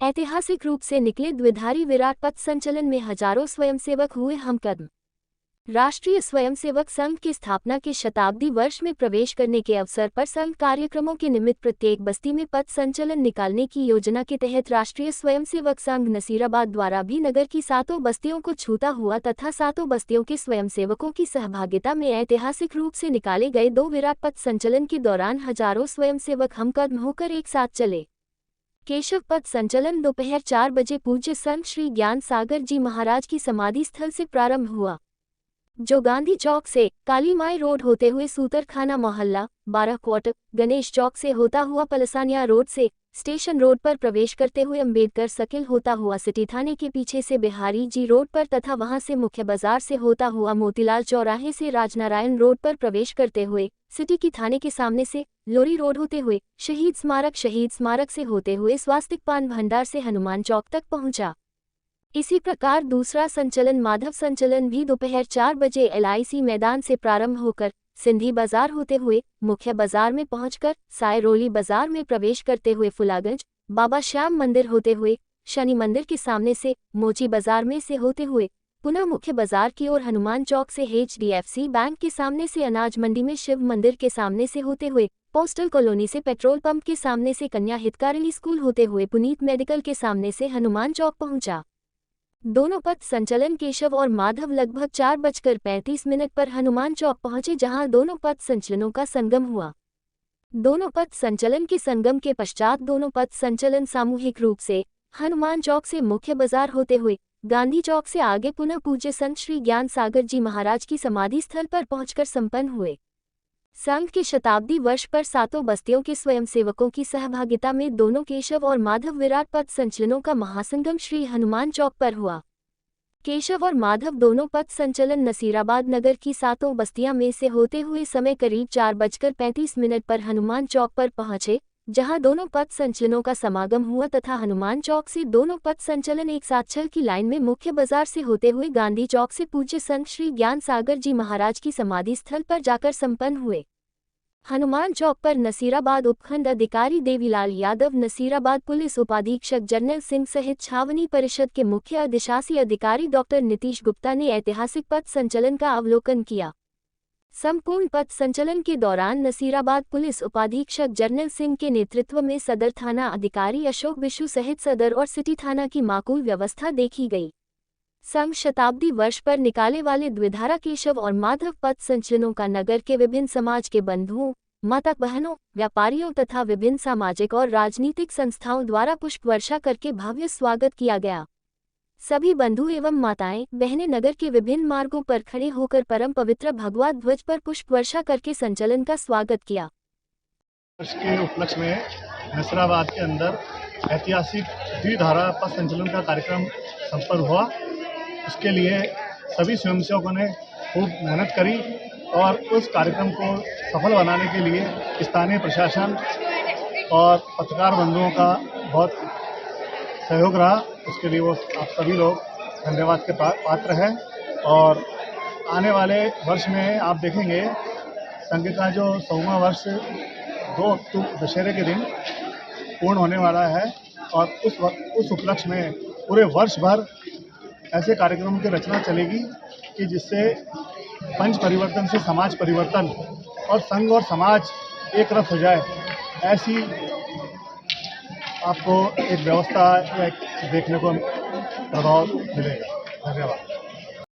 ऐतिहासिक रूप से निकले द्विधारी विराट पथ संचलन में हजारों स्वयंसेवक हुए हमकदम। राष्ट्रीय स्वयंसेवक संघ की स्थापना के शताब्दी वर्ष में प्रवेश करने के अवसर पर संघ कार्यक्रमों के निमित्त प्रत्येक बस्ती में पथ संचलन निकालने की योजना के तहत राष्ट्रीय स्वयंसेवक संघ नसीराबाद द्वारा भी नगर की 7 बस्तियों को छूता हुआ तथा 7 बस्तियों के स्वयंसेवकों की सहभागिता में ऐतिहासिक रूप से निकाले गए 2 विराट पथ संचलन के दौरान हजारों स्वयंसेवक हमकदम होकर एक साथ चले। केशव पथ संचलन दोपहर 4 बजे पूज्य संत श्री ज्ञान सागर जी महाराज की समाधि स्थल से प्रारंभ हुआ, जो गांधी चौक से कालीमाई रोड होते हुए सूतरखाना मोहल्ला 12 क्वार्टर गणेश चौक से होता हुआ पलसानिया रोड से स्टेशन रोड पर प्रवेश करते हुए अंबेडकर सर्किल होता हुआ सिटी थाने के पीछे से बिहारी जी रोड पर तथा वहां से मुख्य बाजार से होता हुआ मोतीलाल चौराहे से राजनारायण रोड पर प्रवेश करते हुए सिटी की थाने के सामने से लोरी रोड होते हुए शहीद स्मारक से होते हुए स्वास्तिक पान भंडार से हनुमान चौक तक पहुंचा। इसी प्रकार दूसरा संचलन माधव संचलन भी दोपहर 4 बजे LIC मैदान से प्रारंभ होकर सिंधी बाजार होते हुए मुख्य बाजार में पहुंचकर सायरोली बाजार में प्रवेश करते हुए फुलागंज बाबा श्याम मंदिर होते हुए शनि मंदिर के सामने से मोची बाजार में से होते हुए पुनः मुख्य बाजार की ओर हनुमान चौक से HDFC बैंक के सामने से अनाज मंडी में शिव मंदिर के सामने से होते हुए पोस्टल कॉलोनी से पेट्रोल पंप के सामने से कन्या हितकारिणी स्कूल होते हुए पुनीत मेडिकल के सामने से हनुमान चौक पहुंचा। दोनों पथ संचलन केशव और माधव लगभग 4:35 पर हनुमान चौक पहुंचे, जहां दोनों पथ संचलनों का संगम हुआ। दोनों पथ संचलन के संगम के पश्चात दोनों पथ संचलन सामूहिक रूप से हनुमान चौक से मुख्य बाजार होते हुए गांधी चौक से आगे पुनः पूज्य संत श्री ज्ञान सागर जी महाराज की समाधि स्थल पर पहुंचकर संपन्न हुए। संघ के शताब्दी वर्ष पर 7 बस्तियों के स्वयंसेवकों की सहभागिता में दोनों केशव और माधव विराट पथ संचलनों का महासंगम श्री हनुमान चौक पर हुआ। केशव और माधव दोनों पथ संचलन नसीराबाद नगर की 7 बस्तियां में से होते हुए समय करीब 4:35 पर हनुमान चौक पर पहुंचे, जहां दोनों पथ संचलनों का समागम हुआ तथा हनुमान चौक से दोनों पथ संचलन एक साथ चल की लाइन में मुख्य बाजार से होते हुए गांधी चौक से पूज्य संत श्री ज्ञान सागर जी महाराज की समाधि स्थल पर जाकर संपन्न हुए। हनुमान चौक पर नसीराबाद उपखंड अधिकारी देवीलाल यादव, नसीराबाद पुलिस उपाधीक्षक जर्नल सिंह सहित छावनी परिषद के मुख्य अधिशासी अधिकारी डॉक्टर नीतीश गुप्ता ने ऐतिहासिक पथ संचलन का अवलोकन किया। संपूर्ण पथ संचलन के दौरान नसीराबाद पुलिस उपाधीक्षक जर्नल सिंह के नेतृत्व में सदर थाना अधिकारी अशोक विशु सहित सदर और सिटी थाना की माकूल व्यवस्था देखी गई। संघ शताब्दी वर्ष पर निकाले वाले द्विधारा केशव और माधव पथ संचलनों का नगर के विभिन्न समाज के बंधुओं, माता बहनों, व्यापारियों तथा विभिन्न सामाजिक और राजनीतिक संस्थाओं द्वारा पुष्प वर्षा करके भव्य स्वागत किया गया। सभी बंधु एवं माताएं बहनें नगर के विभिन्न मार्गों पर खड़े होकर परम पवित्र भगवा ध्वज पर पुष्प वर्षा करके संचलन का स्वागत किया। वर्ष के उपलक्ष्य में नसीराबाद के अंदर ऐतिहासिक द्विधारा पथ संचलन का कार्यक्रम संपन्न हुआ। इसके लिए सभी स्वयंसेवकों ने खूब मेहनत करी और उस कार्यक्रम को सफल बनाने के लिए स्थानीय प्रशासन और पत्रकार बंधुओं का बहुत सहयोग रहा। उसके लिए वो आप सभी लोग धन्यवाद के पात्र हैं। और आने वाले वर्ष में आप देखेंगे संघ का जो 100वां वर्ष 2 अक्टूबर दशहरे के दिन पूर्ण होने वाला है और उस उपलक्ष्य में पूरे वर्ष भर ऐसे कार्यक्रमों की रचना चलेगी कि जिससे पंच परिवर्तन से समाज परिवर्तन और संघ और समाज एक रस हो जाए, ऐसी आपको एक व्यवस्था देखने को प्रभाव मिलेगा। धन्यवाद।